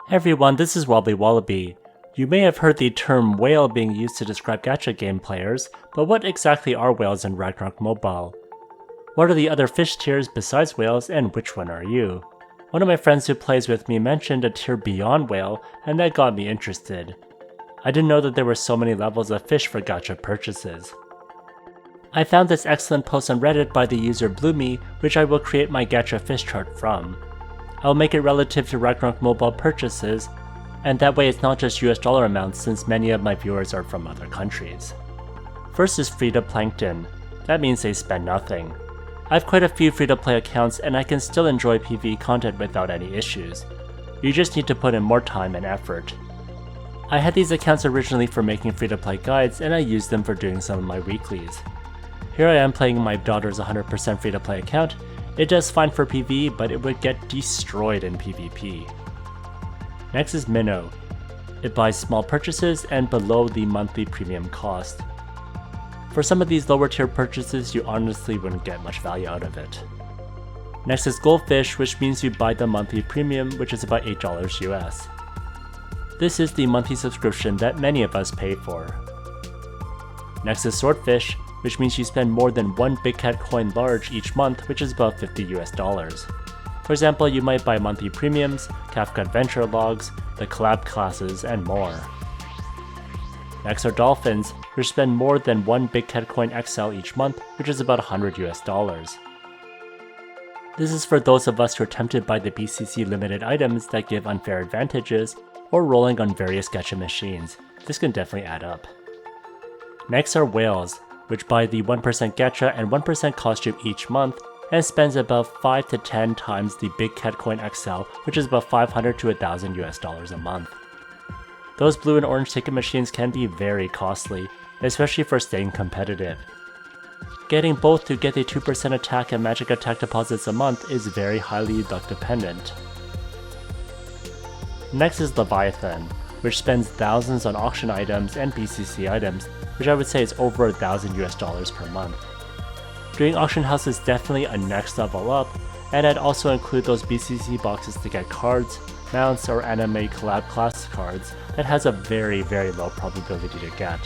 Hey everyone, this is WobblyWallaby. You may have heard the term whale being used to describe gacha game players, but what exactly are whales in Ragnarok Mobile? What are the other fish tiers besides whales, and which one are you? One of my friends who plays with me mentioned a tier beyond whale, and that got me interested. I didn't know that there were so many levels of fish for gacha purchases. I found this excellent post on Reddit by the user Bloomy, which I will create my gacha fish chart from. I'll make it relative to Ragnarok Mobile purchases, and that way it's not just US dollar amounts since many of my viewers are from other countries. First is free to plankton. That means they spend nothing. I have quite a few free to play accounts and I can still enjoy PvE content without any issues. You just need to put in more time and effort. I had these accounts originally for making free to play guides and I used them for doing some of my weeklies. Here I am playing my daughter's 100% free to play account. It does fine for PvE, but it would get destroyed in PvP. Next is Minnow. It buys small purchases and below the monthly premium cost. For some of these lower tier purchases, you honestly wouldn't get much value out of it. Next is Goldfish, which means you buy the monthly premium, which is about $8 US. This is the monthly subscription that many of us pay for. Next is Swordfish, which means you spend more than one Big Cat coin large each month, which is about $50 US. For example, you might buy monthly premiums, Kafka Adventure logs, the collab classes, and more. Next are Dolphins, which spend more than one Big Cat coin XL each month, which is about $100 US. This is for those of us who are tempted by the BCC limited items that give unfair advantages, or rolling on various gacha machines. This can definitely add up. Next are Whales, which buy the 1% gacha and 1% costume each month, and spends about 5 to 10 times the Big Cat Coin XL, which is about $500 to $1,000 US a month. Those blue and orange ticket machines can be very costly, especially for staying competitive. Getting both to get the 2% attack and magic attack deposits a month is very highly luck dependent. Next is Leviathan, which spends thousands on auction items and BCC items, which I would say is over $1,000 US per month. Doing auction house is definitely a next level up, and I'd also include those BCC boxes to get cards, mounts, or anime collab class cards that has a very low probability to get.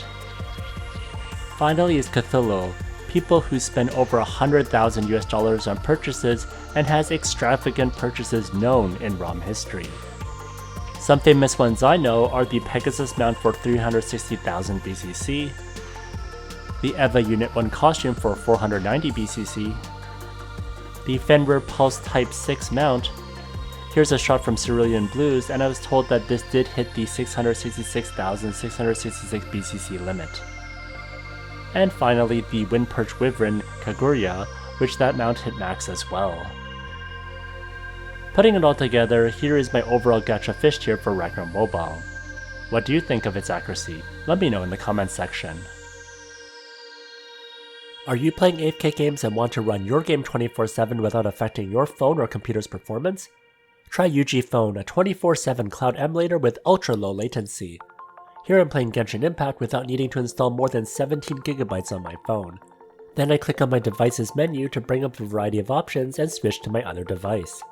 Finally is Cthulhu, people who spend over $100,000 US on purchases and has extravagant purchases known in ROM history. Some famous ones I know are the Pegasus mount for 360,000 BCC, the EVA Unit 1 costume for 490 BCC, the Fenrir Pulse Type 6 mount. Here's a shot from Cerulean Blues, and I was told that this did hit the 666,666 BCC limit. And finally, the Windperch Wyvern Kaguya, which that mount hit max as well. Putting it all together, here is my overall gacha fish tier for Ragnarok Mobile. What do you think of its accuracy? Let me know in the comments section. Are you playing AFK games and want to run your game 24/7 without affecting your phone or computer's performance? Try UG Phone, a 24/7 cloud emulator with ultra low latency. Here I'm playing Genshin Impact without needing to install more than 17 GB on my phone. Then I click on my device's menu to bring up a variety of options and switch to my other device.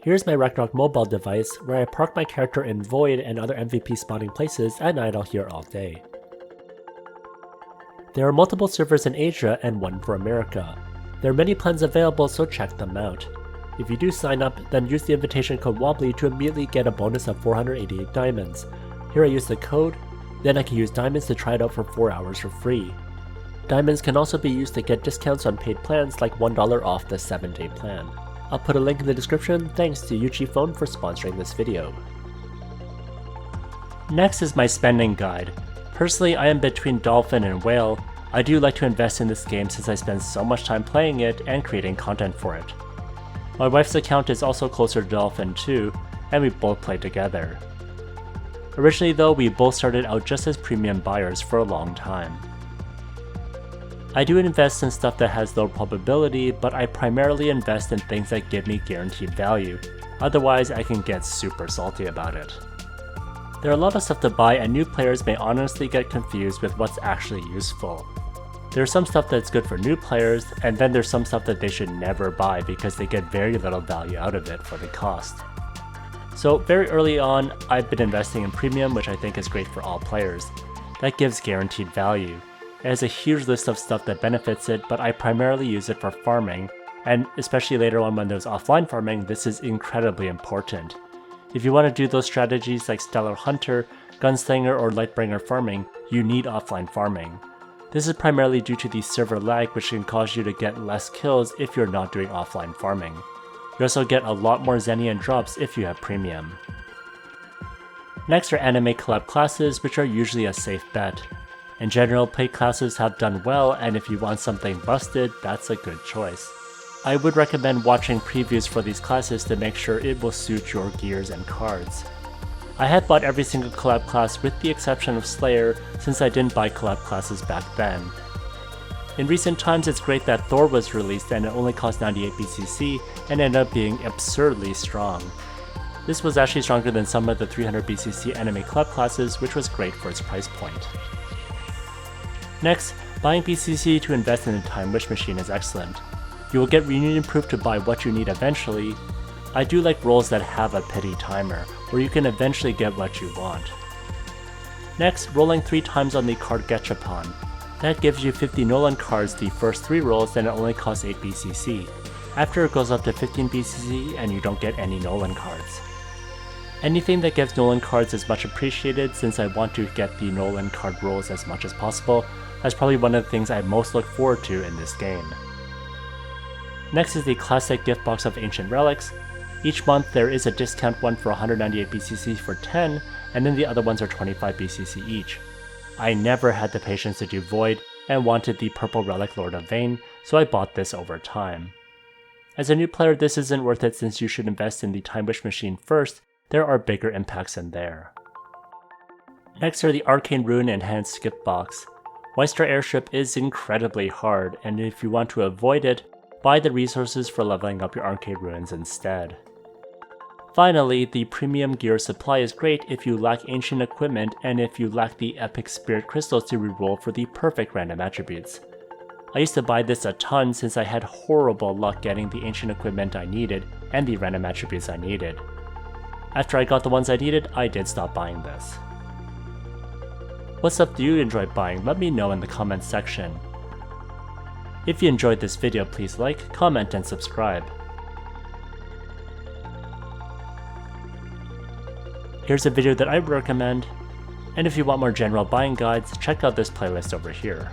Here's my Ragnarok Mobile device, where I park my character in Void and other MVP spawning places. At night I'll here all day. There are multiple servers in Asia and one for America. There are many plans available, so check them out. If you do sign up, then use the invitation code WOBBLY to immediately get a bonus of 488 diamonds. Here I use the code, then I can use diamonds to try it out for 4 hours for free. Diamonds can also be used to get discounts on paid plans like $1 off the 7-day plan. I'll put a link in the description. Thanks to UG Phone for sponsoring this video. Next is my spending guide. Personally, I am between Dolphin and Whale. I do like to invest in this game since I spend so much time playing it and creating content for it. My wife's account is also closer to Dolphin too, and we both play together. Originally though, we both started out just as premium buyers for a long time. I do invest in stuff that has low probability, but I primarily invest in things that give me guaranteed value. Otherwise, I can get super salty about it. There are a lot of stuff to buy, and new players may honestly get confused with what's actually useful. There's some stuff that's good for new players, and then there's some stuff that they should never buy because they get very little value out of it for the cost. So very early on, I've been investing in premium, which I think is great for all players. That gives guaranteed value. It has a huge list of stuff that benefits it, but I primarily use it for farming, and especially later on when there's offline farming, this is incredibly important. If you want to do those strategies like Stellar Hunter, Gunslinger, or Lightbringer farming, you need offline farming. This is primarily due to the server lag, which can cause you to get less kills if you're not doing offline farming. You also get a lot more Xenian drops if you have premium. Next are anime collab classes, which are usually a safe bet. In general, paid classes have done well, and if you want something busted, that's a good choice. I would recommend watching previews for these classes to make sure it will suit your gears and cards. I have bought every single collab class with the exception of Slayer, since I didn't buy collab classes back then. In recent times, it's great that Thor was released and it only cost 98 BCC and ended up being absurdly strong. This was actually stronger than some of the 300 BCC anime collab classes, which was great for its price point. Next, buying BCC to invest in the Time Wish machine is excellent. You will get reunion proof to buy what you need eventually. I do like roles that have a pity timer, where you can eventually get what you want. Next, rolling 3 times on the card Gachapon. That gives you 50 Nolan cards the first 3 rolls, and it only costs 8 BCC. After it goes up to 15 BCC and you don't get any Nolan cards. Anything that gives Nolan cards is much appreciated since I want to get the Nolan card rolls as much as possible. That's probably one of the things I most look forward to in this game. Next is the classic gift box of Ancient Relics. Each month there is a discount one for 198 BCC for 10, and then the other ones are 25 BCC each. I never had the patience to do Void, and wanted the purple relic Lord of Vayne, so I bought this over time. As a new player, this isn't worth it since you should invest in the Time Wish machine first. There are bigger impacts in there. Next are the Arcane Rune Enhanced Gift Box. White Star Airship is incredibly hard, and if you want to avoid it, buy the resources for leveling up your Arcane Runes instead. Finally, the premium gear supply is great if you lack ancient equipment and if you lack the epic spirit crystals to reroll for the perfect random attributes. I used to buy this a ton since I had horrible luck getting the ancient equipment I needed and the random attributes I needed. After I got the ones I needed, I did stop buying this. What stuff do you enjoy buying? Let me know in the comments section. If you enjoyed this video, please like, comment, and subscribe. Here's a video that I would recommend, and if you want more general buying guides, check out this playlist over here.